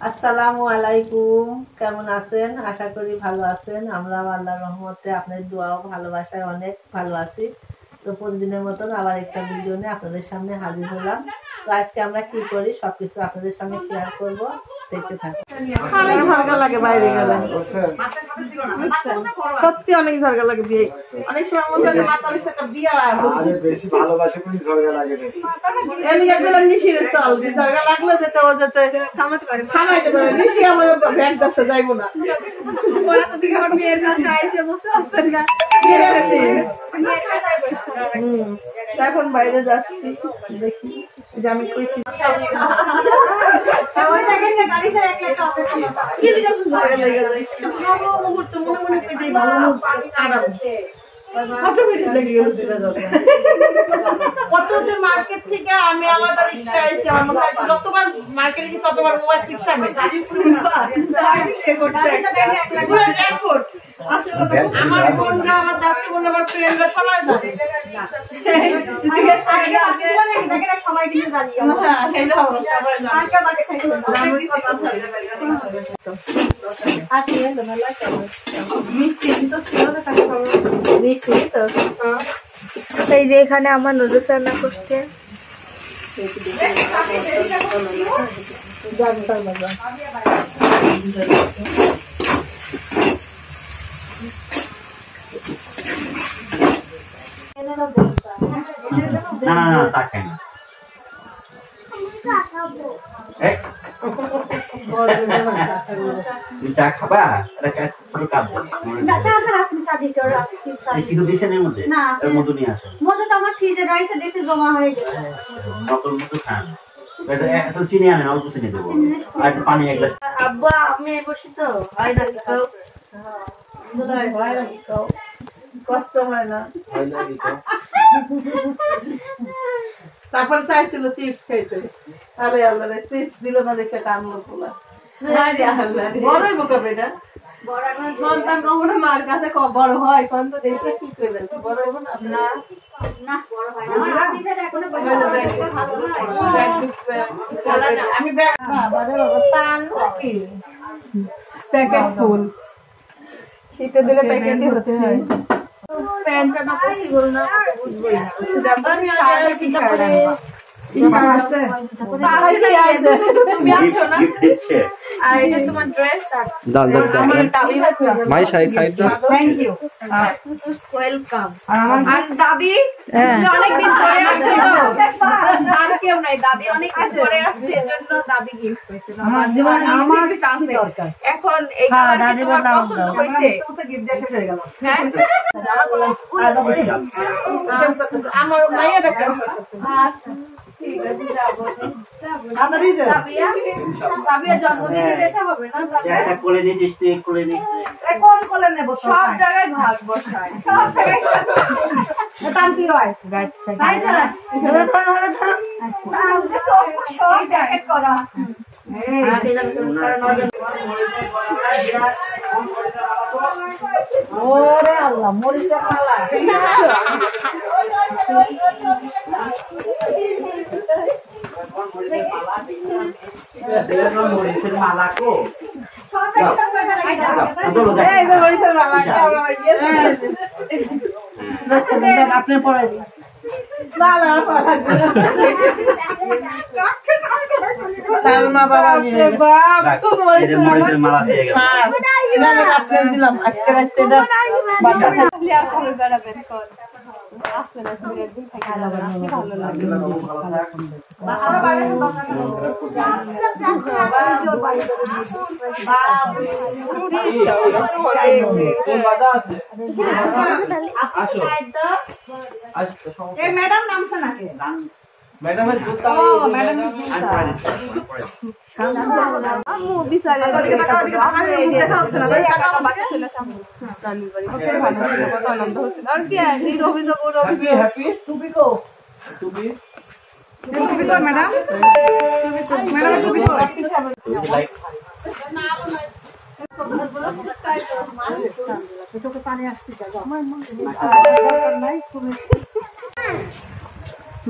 আসসালামু আলাইকুম, কেমন আছেন? আশা করি ভালো আছেন। আমরা আল্লাহর রহমতে আপনার দোয়া ও ভালোবাসায় অনেক ভালো আছি। তো প্রতিদিনের মতন আবার একটা ভিডিও নিয়ে আপনাদের সামনে হাজির হলাম। তো আজকে আমরা কি করি সবকিছু আপনাদের সামনে শেয়ার করব, দেখতে থাকুন। অনেক ঝরকা লাগে বাইরে গেলে, সত্যি অনেক ঝরকা লাগে। বিয়ে অনেক সময় মনে হয় মাথা পিছনে একটা বিয়ে আরে বেশি ভালোবাসে কোন ঝরকা লাগে বেশি। এলি একটা মিশিয়ে চল, ঝরকা লাগলে যেতে ও যেতে থামাতে পারে, মিশি আমার ব্যাগ দাসে যাইবো না। ওরা তো দিকে আমার বিয়ের কাছে আইছে বসে আছেন না, এখন বাইরে যাচ্ছি, দেখি যে আমি কইছি মার্কেট থেকে আমি আলাদা রিক্সা আইছি। আমার মনে হয় যতবার মার্কেটে গেছি ততবার ও এক রিক্সা আমার বোনরা, আমার দাদু বোন, আমার ফ্রেন্ডরা সবাই জানে। সবাই কিন্তু এই যে এখানে আমার নুডলস রান্না করছে। চা খাবা? কিছু দিচ্ছেন এর মধ্যে? মধু নিয়ে আসেন। মধু তো আমার ফ্রিজে রাইসে দেশে জমা হয়ে গেছে। নকল মধু খান। এত চিনি আনেন, অল্প চিনি দেবো আর একটু পানি এক গ্লাস। আব্বা আমি বসি তো হয় না খাও, কষ্ট হয় না। তারপর চাইছিল চিপস খাইতে, আরে আল্লাহ রে, চিপস দিল না দেখে কানলো পোলা। বড়ই বোকা বেটা, সন্তান কখনো মার কাছে বড় হয় কোন তো দেখে কি করবেন, বড় হবো না। না বড় হয় না, আমার আসিফের এখনো ভালো হয়। আমি ব্যাগ বাবারে বাবা পান কি প্যাকেট ফুল, শীতের দিনে প্যাকেটই হতে হয়। প্যান্টটা না পসিবল না, বুঝবই না। শুধু আমি শার্ট কি শার্ট আনবা, তুমি আসছো না আর এটা তোমার ড্রেস আর আমার দাবি মাই শাড়ি খাইছো। Thank you, welcome. আর দাদি অনেক দিন পরে আসছে তো, আর কেউ নাই, দাদি অনেক দিন পরে আসছে এজন্য দাদি গিফট করেছে। আমার চান্স দরকার এখন, এই কালারটা তোমার পছন্দ হইছে? গিফট দিয়ে শেষ হয়ে গেল। হ্যাঁ আমার মাইয়া একটা আচ্ছা ঠিক আছে, যাবো। জন্মদিনে যেতে হবে না, কোলে নিয়ে কোলে নিয়ে কোন কোলে নেবো? সব জায়গায় ভাগ বসায়, সব জায়গায় করা। ওরে আল্লাহ, মরিচের মালা। মরিচের মালা কো আপনি পরে দিন। সালমা বাবা মরিচের মালা দিয়ে গেল। আপনি দিলাম আজকে রাখতে ম্যাডাম নামছে নাকি? ম্যাডামের জুতা, ম্যাডাম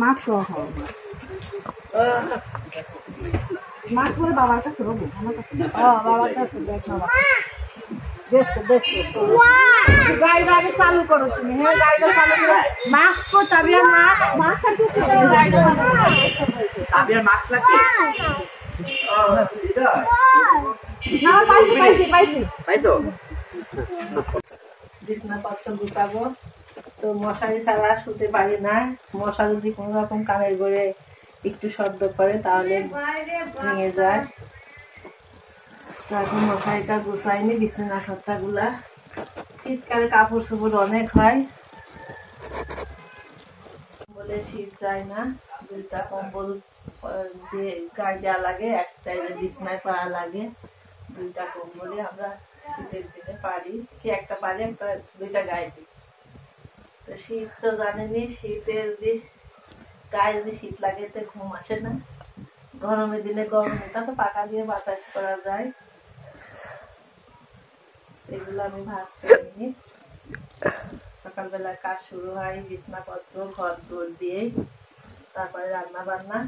মাছ মাছ করে বাবার কাছে রবো আমার কাছে বাবার কাছে দেখো দেখো দেখো গাড়িটা আগে চালু করো তুমি হ্যাঁ গাড়িটা চালু করো মাছ কো তাবিয়ার মাছ আর কি গাড়িটা তাবিয়ার মাছ লাগবে না পাইছো বিছনাপত্র গুছাবো তো মশারি ছাড়া শুতে পারি না মশা যদি কোনো রকম কানের গোড়ে একটু শব্দ করে তাহলে ভেঙে যায় তারপর মশারিটা গুছাইনি বিছানা খাটটাগুলা শীতকালে কাপড় চোপড় অনেক হয় বলে শীত যায় না দুইটা কম্বল দিয়ে গায়ে দেওয়া লাগে একটা বিছনায় পাওয়া লাগে দুইটা কম্বলে আমরা শীতের দিনে পারি কি একটা পারি একটা দুইটা গায়ে দিই তো শীত তো জানেনি শীতের গায়ে যদি শীত লাগে তো ঘুম আসে না গরমের দিনে গরমটা তো পাকা দিয়ে বাতাস করা যায় এগুলো আমি ভাজ করে নিই সকালবেলা কাজ শুরু হয় বিছনাপত্র ঘর দৌড় দিয়ে তারপরে রান্না বান্না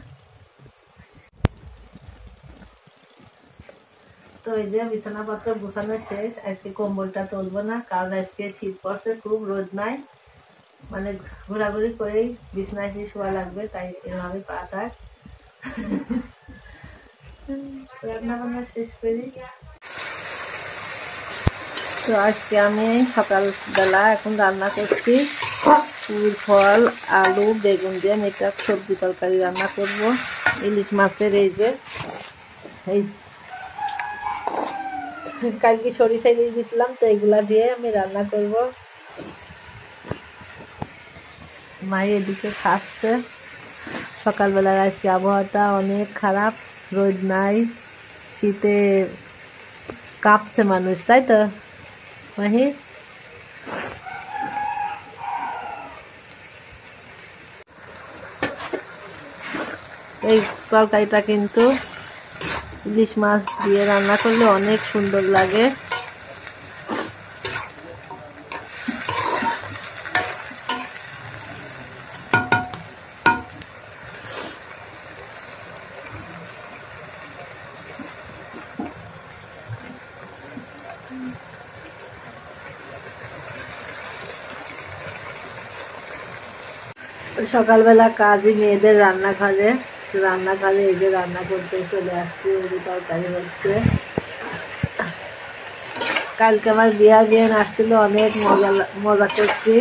তো এই যে বিছানাপত্র গুছানো শেষ আজকে কম্বলটা তুলবো না কারণ আজকে শীত পড়ছে খুব রোদ নাই মানে ঘোরাঘুরি করেই বিছনায় শোয়া লাগবে তাই এভাবে পা থাক রান্না বান্না শেষ করি তো আজকে আমি সকালবেলা এখন রান্না করছি ফুল ফল আলু বেগুন দিয়ে আমি একটা সবজি তরকারি রান্না করব ইলিশ মাছের এই যে এই কালকে সরিষা ইলিশ দিয়েছিলাম তো এগুলা দিয়ে আমি রান্না করব মাই এদিকে খাচ্ছে সকালবেলার আজকে আবহাওয়াটা অনেক খারাপ রোদ নাই শীতে কাঁপছে মানুষ তাই তো মাহি এই তরকারিটা কিন্তু ইলিশ মাছ দিয়ে রান্না করলে অনেক সুন্দর লাগে সকালবেলা কাজই মেয়েদের রান্নাঘরে এই যে রান্না করতে চলে আসছি ওই যে তরকারি হচ্ছে কালকে আমার বিয়ে আসছিল অনেক মজা করছি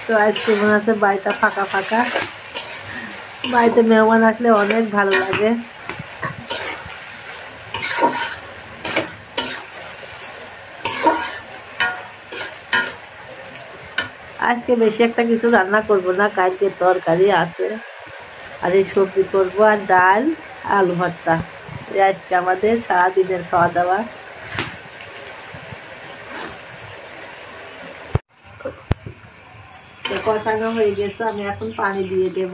তো আজকে মনে হচ্ছে বাড়িটা ফাঁকা ফাঁকা বাড়িতে মেহমান আসলে অনেক ভালো লাগে আজকে বেশি একটা কিছু রান্না করব না কালকে তরকারি আছে আর এই সবজি করবো আর ডাল আলু ভর্তা আজকে আমাদের সারাদিনের খাওয়া দাওয়া কষানো হয়ে গেছে আমি এখন পানি দিয়ে দেব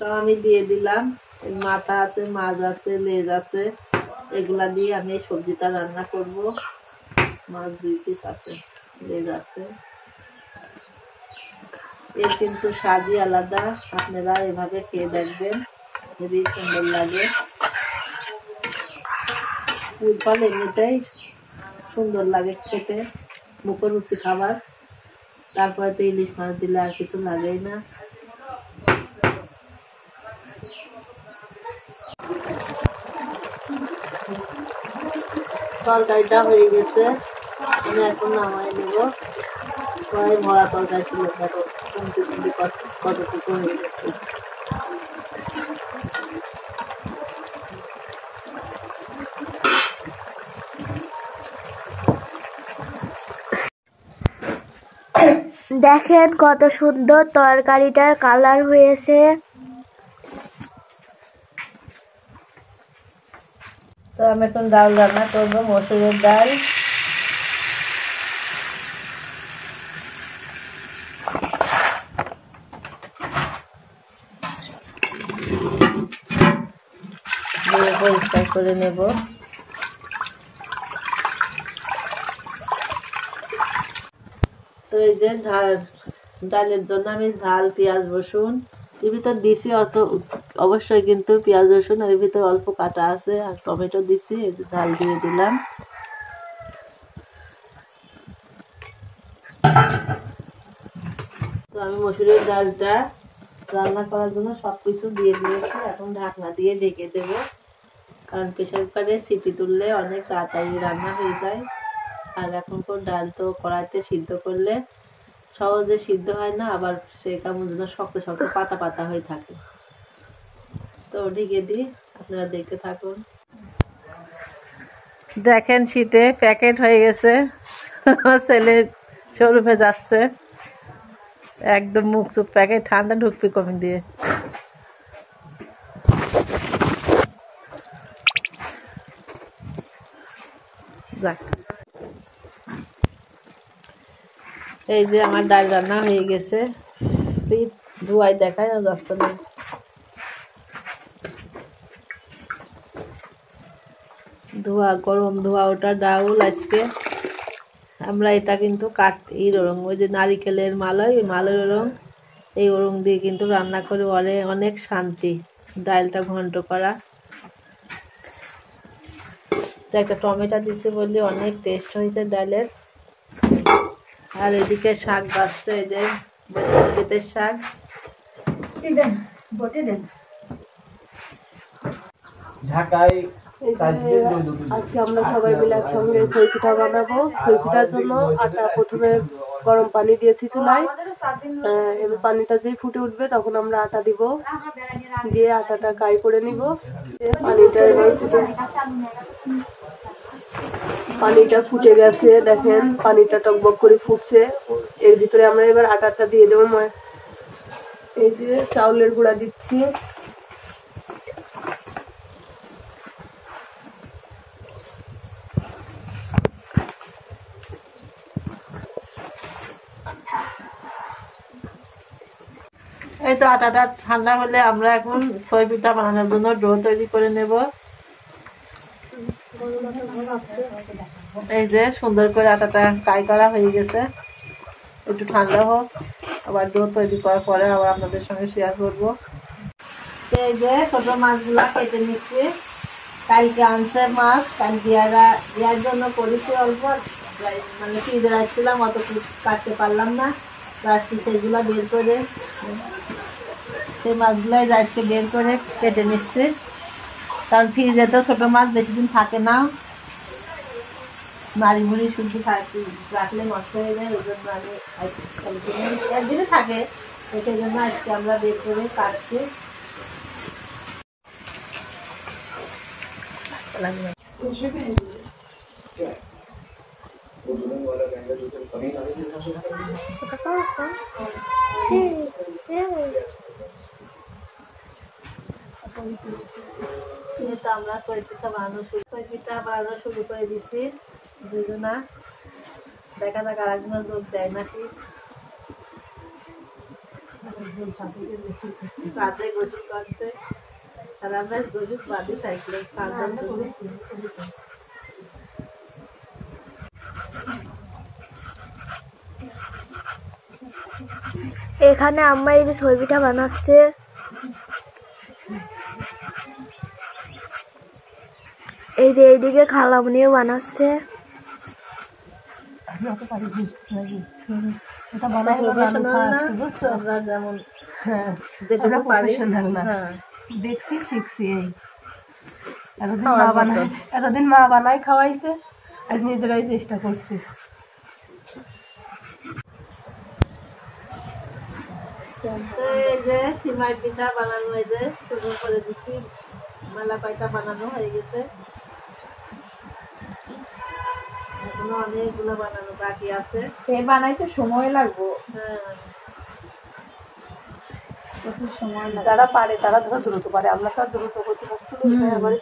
তো আমি দিয়ে দিলাম মাথা আছে মাছ আছে লেজ আছে এগুলা দিয়ে আমি এই সবজিটা রান্না করব মাছ 2 পিস আছে লেজ আছে এর কিন্তু স্বাদই আলাদা আপনারা এভাবে খেয়ে দেখবেন খুবই সুন্দর লাগে ফুল ফল এমনিতেই সুন্দর লাগে খেতে মুখরুচি খাবার তারপরে তো ইলিশ মাছ দিলে আর কিছু লাগেই না তরকারিটা হয়ে গেছে আমি এখন নামাই নেব কড়াই ভরা তরকারি ছিল দেখো কমতি কতটুকু হয়ে গেছে দেখেন কত সুন্দর তরকারিটার কালার হয়েছে তো আমি এখন ডাল রান্না করবো মসুরের ডাল করে নেব। তো এই যে ডালের জন্য আমি ঝাল পেঁয়াজ রসুন এর ভিতর দিছি, অবশ্যই কিন্তু পেঁয়াজ রসুন এর ভিতর অল্প কাটা আছে, আর টমেটো দিছি, এই যে ঝাল দিয়ে দিলাম। তো আমি মসুরের ডালটা রান্না করার জন্য সবকিছু দিয়ে দিয়েছি, এখন ঢাকনা দিয়ে ঢেকে দেব, কারণ প্রেসার কুকারে সিটি তুললে অনেক তাড়াতাড়ি রান্না হয়ে যায়। আর এখনকার ডাল তো কড়াইতে সিদ্ধ করলে সহজে সিদ্ধ হয় না, আবার সে কেমন যেন শক্ত শক্ত পাতা পাতা হয়ে থাকে। তো ঢেকে দিই, আপনারা দেখতে থাকুন। দেখেন শীতে প্যাকেট হয়ে গেছে, ছেলে শোরুমে যাচ্ছে, একদম মুখ চুপ প্যাকেট, ঠান্ডা ঢুকবে কমে দিয়ে। যাক, এই যে আমার ডাল রান্না হয়ে গেছে, ধোয়াই দেখায় যাচ্ছে না। ধোয়া গরম ধোয়া ওটা ডাউল। আজকে আমরা এটা কিন্তু এই রং, ওই যে নারিকেলের মালাই, ওই মালের রং, এই রং দিয়ে কিন্তু রান্না করে অনেক শান্তি। ডালটা ঘন্ট করা, তো একটা টমেটো দিছে বলে অনেক টেস্ট হয়েছে ডালের। আর এদিকে শাক বাজছে, এই যে বেতের শাক। ঢাকায় আজকে আমরা সবাই মিলে একসঙ্গে খই পিঠা বানাবো। খই পিঠার জন্য আটা প্রথমে গরম পানি দিয়েছি চুলায়, এবার পানিটা যেই ফুটে উঠবে তখন আমরা আটা দিব, দিয়ে আটাটা কাই করে নিব। পানিটা ফুটে গেছে, দেখেন পানিটা টকবক করে ফুটছে। এর ভিতরে আমরা এবার আটাটা দিয়ে দেবো। এই যে চাউলের গুঁড়া দিচ্ছি, এই তো আটাটা ঠান্ডা হলে আমরা এখন ছয় পিঠা বানানোর জন্য ডো তৈরি করে নেব। এই যে সুন্দর করে আটাটা কাই করা হয়ে গেছে, একটু ঠান্ডা হোক, আবার ডো তৈরি করার পরে আবার আপনাদের সঙ্গে শেয়ার করবো। এই যে ছোট মাছগুলা কেটে নিচ্ছি, কালকে আনছে মাছ, কাল দেওয়ার জন্য করেছি অল্প, মানে ফ্রিজে রাখছিলাম, অত কাটতে পারলাম না। আজকে সেগুলো বের করে, সেই মাছগুলাই আজকে বের করে কেটে নিচ্ছি, কারণ ফ্রিজে তো ছোট মাছ বেশি দিন থাকে না, নাড়ি মুড়ি শুধু রাখলে নষ্ট হয়ে যায়। ওই জন্য আমি একদিনে থাকে, সেই জন্য আজকে আমরা বের করে কাটছি। আমরা ছয় পিঠা বানানো শুরু করে দিচ্ছি দুজনা, দেখা যাক আর একজন যোগ দেয় নাকি। সাথে গোসল করছে, আর আমরা গোসল বাদে থাকলে এখানে আম্মা এই যে ছয় পিঠা বানাচ্ছে, এই যে এইদিকে খালামনিও বানাচ্ছে। দেখছি শিখছি, এই এতদিন মা বানাই খাওয়াইছে, আজ নিজেরাই চেষ্টা করছি। এই যে সিমাই পিঠা বানানো, এই যে শুরু করে দিচ্ছি, মেলা কয়টা বানানো হয়ে গেছে, এখনো অনেকগুলো বানানো বাকি আছে। সেই বানাইতে সময় লাগবে, যারা পারে তারা দ্রুত পারে, আমরা তো দ্রুত করতে পারছি,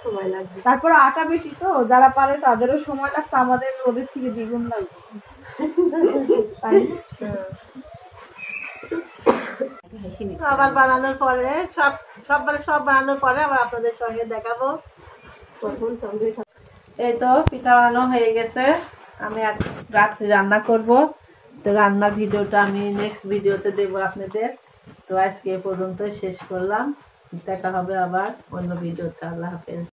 সময় লাগবে। তারপর আটা বেশি তো, যারা পারে তাদেরও সময় লাগতো, আমাদের ওদের থেকে দ্বিগুণ লাগবে। আবার বানানোর পরে সব বানানোর পরে আবার আপনাদের সঙ্গে দেখাবো। এই তো পিঠা বানানো হয়ে গেছে, আমি আজ রাত্রে রান্না করব। তো রান্নার ভিডিওটা আমি নেক্সট ভিডিওতে দেবো আপনাদের। তো আজকে এ পর্যন্ত শেষ করলাম, দেখা হবে আবার অন্য ভিডিওতে। আল্লাহ হাফেজ।